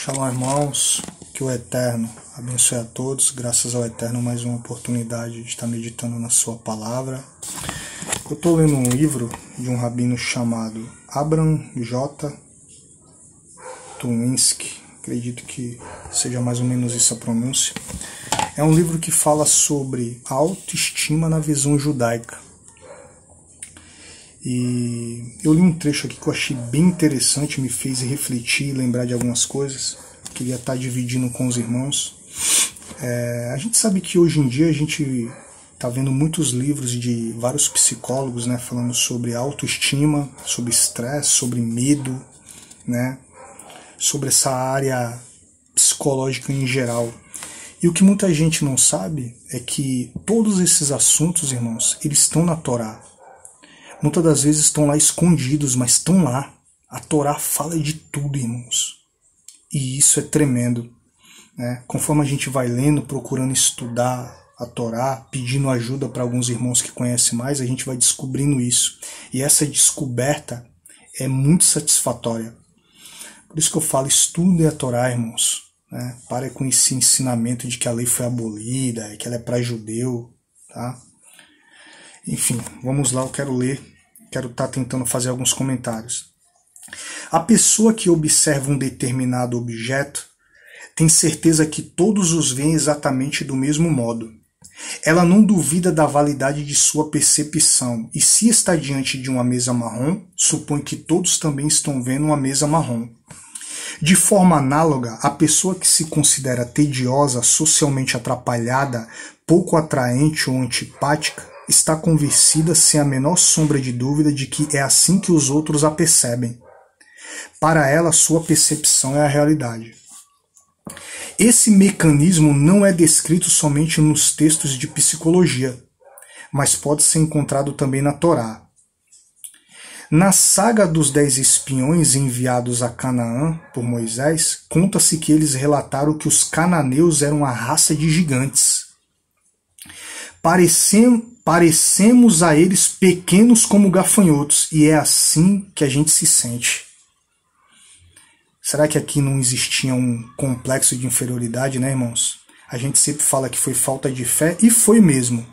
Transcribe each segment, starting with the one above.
Shalom, irmãos, que o Eterno abençoe a todos, graças ao Eterno mais uma oportunidade de estar meditando na sua palavra. Eu estou lendo um livro de um rabino chamado Abraham J. Tuwinski, acredito que seja mais ou menos isso a pronúncia. É um livro que fala sobre a autoestima na visão judaica. E eu li um trecho aqui que eu achei bem interessante, me fez refletir e lembrar de algumas coisas. Queria estar dividindo com os irmãos. A gente sabe que hoje em dia a gente está vendo muitos livros de vários psicólogos, né, falando sobre autoestima, sobre estresse, sobre medo, né, sobre essa área psicológica em geral. E o que muita gente não sabe é que todos esses assuntos, irmãos, eles estão na Torá. Muitas das vezes estão lá escondidos, mas estão lá. A Torá fala de tudo, irmãos. E isso é tremendo, né? Conforme a gente vai lendo, procurando estudar a Torá, pedindo ajuda para alguns irmãos que conhecem mais, a gente vai descobrindo isso. E essa descoberta é muito satisfatória. Por isso que eu falo, estudem a Torá, irmãos. Né? Pare com esse ensinamento de que a lei foi abolida, que ela é para judeu, tá? Enfim, vamos lá, eu quero ler, quero estar tentando fazer alguns comentários. A pessoa que observa um determinado objeto tem certeza que todos os veem exatamente do mesmo modo. Ela não duvida da validade de sua percepção e, se está diante de uma mesa marrom, supõe que todos também estão vendo uma mesa marrom. De forma análoga, a pessoa que se considera tediosa, socialmente atrapalhada, pouco atraente ou antipática, está convencida sem a menor sombra de dúvida de que é assim que os outros a percebem. Para ela, sua percepção é a realidade. Esse mecanismo não é descrito somente nos textos de psicologia, mas pode ser encontrado também na Torá. Na saga dos 10 espiões enviados a Canaã por Moisés, conta-se que eles relataram que os cananeus eram uma raça de gigantes. Parecemos a eles pequenos como gafanhotos, e é assim que a gente se sente. Será que aqui não existia um complexo de inferioridade, né, irmãos? A gente sempre fala que foi falta de fé, e foi mesmo.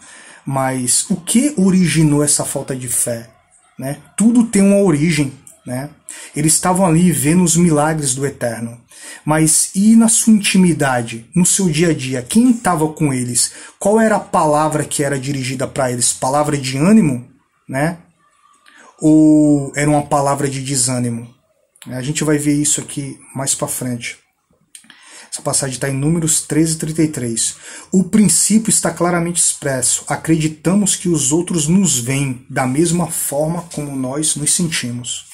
Mas o que originou essa falta de fé? Né? Tudo tem uma origem. Né? Eles estavam ali vendo os milagres do Eterno. Mas e na sua intimidade, no seu dia a dia, quem estava com eles? Qual era a palavra que era dirigida para eles? Palavra de ânimo? Né? Ou era uma palavra de desânimo? A gente vai ver isso aqui mais para frente. Essa passagem está em Números 13:33. O princípio está claramente expresso. Acreditamos que os outros nos veem da mesma forma como nós nos sentimos.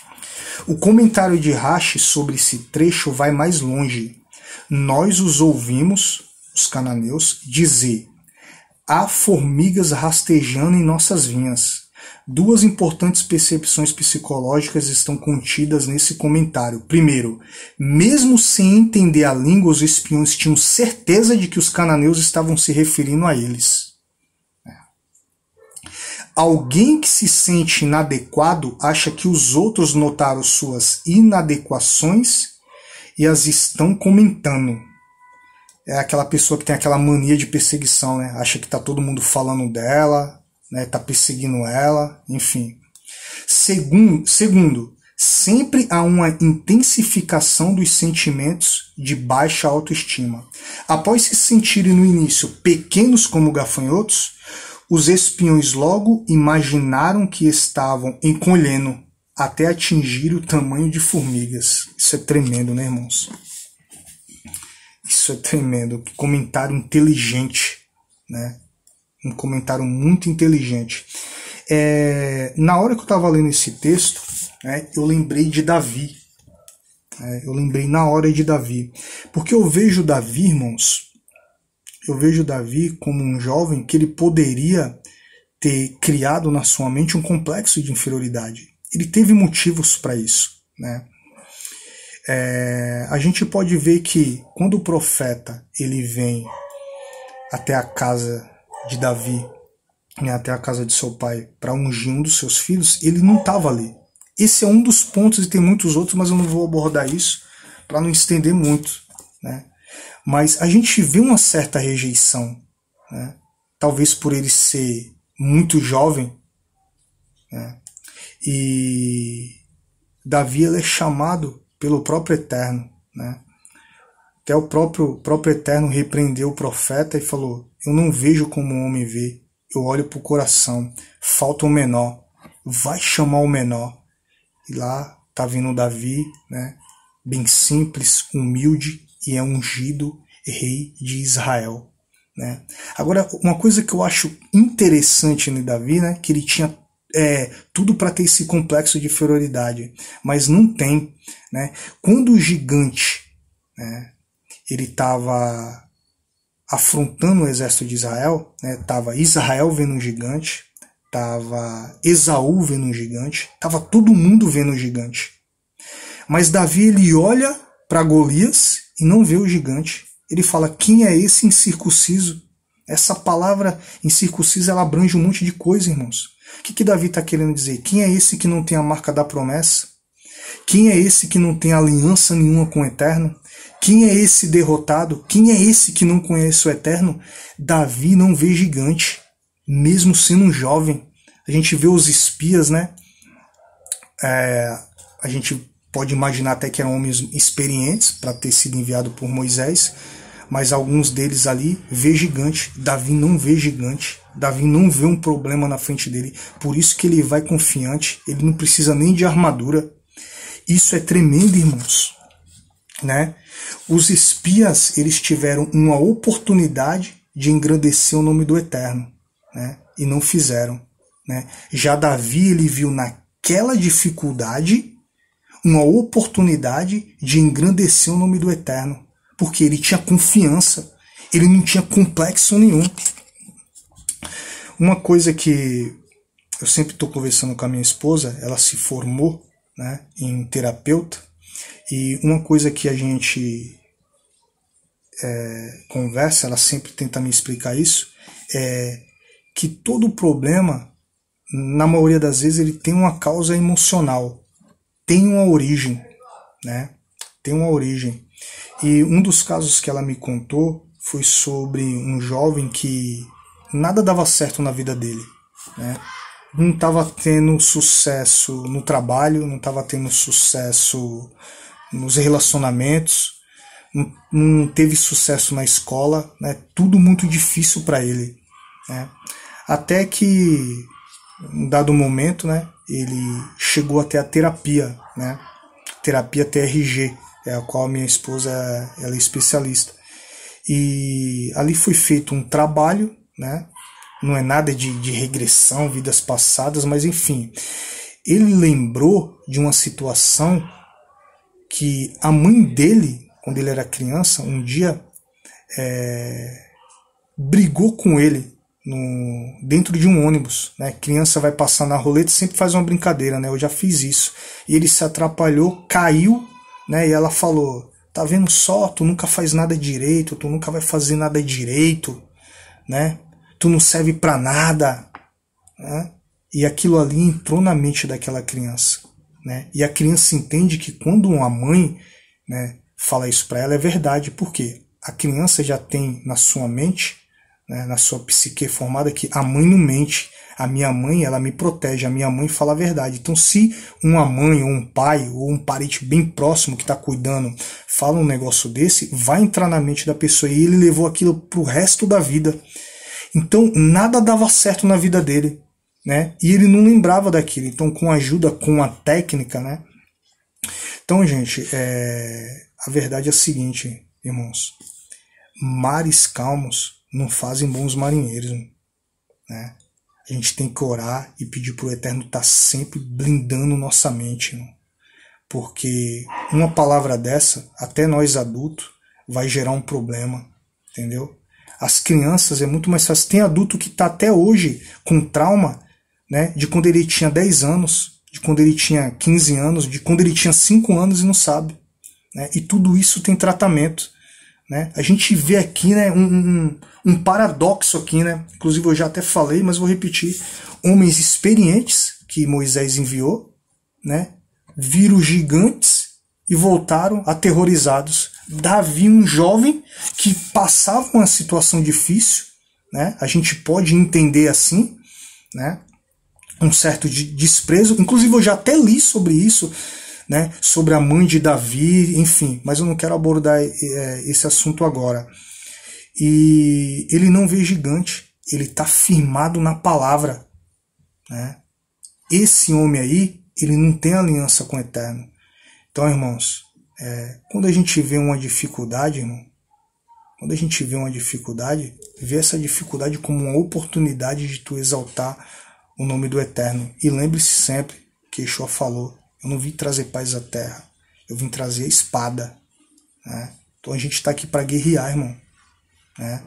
O comentário de Rashi sobre esse trecho vai mais longe. Nós os ouvimos, os cananeus, dizer: há formigas rastejando em nossas vinhas. Duas importantes percepções psicológicas estão contidas nesse comentário. Primeiro, mesmo sem entender a língua, os espiões tinham certeza de que os cananeus estavam se referindo a eles. Alguém que se sente inadequado acha que os outros notaram suas inadequações e as estão comentando. É aquela pessoa que tem aquela mania de perseguição, né? Acha que está todo mundo falando dela, né? Tá perseguindo ela, enfim. Segundo, sempre há uma intensificação dos sentimentos de baixa autoestima. Após se sentirem no início pequenos como gafanhotos, os espiões logo imaginaram que estavam encolhendo até atingir o tamanho de formigas. Isso é tremendo, né, irmãos? Isso é tremendo. Que comentário inteligente, né? Um comentário muito inteligente. Na hora que eu estava lendo esse texto, né, eu lembrei de Davi. Eu lembrei na hora de Davi. Porque eu vejo Davi, irmãos, eu vejo Davi como um jovem que ele poderia ter criado na sua mente um complexo de inferioridade. Ele teve motivos para isso. Né? A gente pode ver que quando o profeta ele vem até a casa de Davi, né, até a casa de seu pai, para ungir um dos seus filhos, ele não estava ali. Esse é um dos pontos, e tem muitos outros, mas eu não vou abordar isso para não estender muito. né? Mas a gente vê uma certa rejeição, né? Talvez por ele ser muito jovem, né? E Davi, ele é chamado pelo próprio Eterno, né? Até o próprio Eterno repreendeu o profeta e falou: eu não vejo como o homem vê, eu olho para o coração, falta o menor, vai chamar o menor. E lá tá vindo Davi, né? Bem simples, humilde, e é ungido rei de Israel, né? Agora, uma coisa que eu acho interessante no Davi, né? Que ele tinha tudo para ter esse complexo de inferioridade, mas não tem, né? Quando o gigante, né, ele estava afrontando o exército de Israel, né? Tava Israel vendo um gigante, tava Esaú vendo um gigante, tava todo mundo vendo um gigante. Mas Davi, ele olha para Golias e não vê o gigante. Ele fala: quem é esse incircunciso? Essa palavra incircunciso, ela abrange um monte de coisa, irmãos. O que Davi está querendo dizer? Quem é esse que não tem a marca da promessa? Quem é esse que não tem aliança nenhuma com o Eterno? Quem é esse derrotado? Quem é esse que não conhece o Eterno? Davi não vê gigante, mesmo sendo um jovem. A gente vê os espias, né? A gente pode imaginar até que eram homens experientes para ter sido enviado por Moisés, mas alguns deles ali vê gigante. Davi não vê gigante. Davi não vê um problema na frente dele. Por isso que ele vai confiante. Ele não precisa nem de armadura. Isso é tremendo, irmãos, né? Os espias, eles tiveram uma oportunidade de engrandecer o nome do Eterno, né? E não fizeram, né? Já Davi, ele viu naquela dificuldade uma oportunidade de engrandecer o nome do Eterno, porque ele tinha confiança, ele não tinha complexo nenhum. Uma coisa que eu sempre estou conversando com a minha esposa, ela se formou, né, em terapeuta, e uma coisa que a gente conversa, ela sempre tenta me explicar isso, é que todo problema, na maioria das vezes, ele tem uma causa emocional, tem uma origem, né? Tem uma origem. E um dos casos que ela me contou foi sobre um jovem que nada dava certo na vida dele, né? Não estava tendo sucesso no trabalho, não estava tendo sucesso nos relacionamentos, não teve sucesso na escola, né? Tudo muito difícil para ele, né? Até que, em um dado momento, né, ele chegou até a terapia, né? Terapia TRG, a qual a minha esposa ela é especialista. E ali foi feito um trabalho, né? Não é nada de regressão, vidas passadas, mas enfim, ele lembrou de uma situação que a mãe dele, quando ele era criança, um dia brigou com ele dentro de um ônibus, né? Criança vai passar na roleta, sempre faz uma brincadeira, né? Eu já fiz isso. E ele se atrapalhou, caiu, né? E ela falou: tá vendo só, tu nunca faz nada direito, tu nunca vai fazer nada direito, né? Tu não serve para nada, né? E aquilo ali entrou na mente daquela criança, né? E a criança entende que quando uma mãe, né, fala isso para ela, é verdade. Por quê? A criança já tem na sua mente, né, na sua psique formada, que a mãe não mente. A minha mãe, ela me protege, a minha mãe fala a verdade. Então, se uma mãe ou um pai ou um parente bem próximo que está cuidando fala um negócio desse, vai entrar na mente da pessoa, e ele levou aquilo pro resto da vida. Então, nada dava certo na vida dele, né? E ele não lembrava daquilo. Então, com ajuda, com a técnica, né? Então, gente, a verdade é a seguinte, irmãos: mares calmos não fazem bons marinheiros, né? A gente tem que orar e pedir para o Eterno estar sempre blindando nossa mente, né? Porque uma palavra dessa, até nós adultos, vai gerar um problema, entendeu? As crianças é muito mais fácil. Tem adulto que está até hoje com trauma, né, de quando ele tinha 10 anos, de quando ele tinha 15 anos, de quando ele tinha 5 anos e não sabe, né? E tudo isso tem tratamento, né? A gente vê aqui, né, um paradoxo aqui, né? Inclusive eu já até falei, mas vou repetir. Homens experientes que Moisés enviou, né, viram gigantes e voltaram aterrorizados. Davi, um jovem que passava uma situação difícil, né? A gente pode entender assim, né? Um certo desprezo. Inclusive eu já até li sobre isso, né? Sobre a mãe de Davi, enfim, mas eu não quero abordar esse assunto agora. E ele não vê gigante, ele está firmado na palavra, né? Esse homem aí, ele não tem aliança com o Eterno. Então, irmãos, quando a gente vê uma dificuldade, irmão, quando a gente vê uma dificuldade, vê essa dificuldade como uma oportunidade de tu exaltar o nome do Eterno. E lembre-se sempre que Yeshua falou, eu não vim trazer paz à terra, eu vim trazer a espada, né? Então a gente está aqui para guerrear, irmão, né?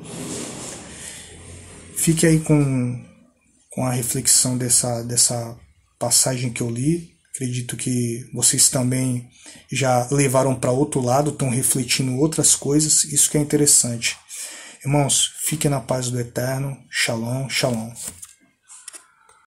Fique aí com a reflexão dessa passagem que eu li. Acredito que vocês também já levaram para outro lado, estão refletindo outras coisas, isso que é interessante. Irmãos, fiquem na paz do Eterno. Shalom, shalom.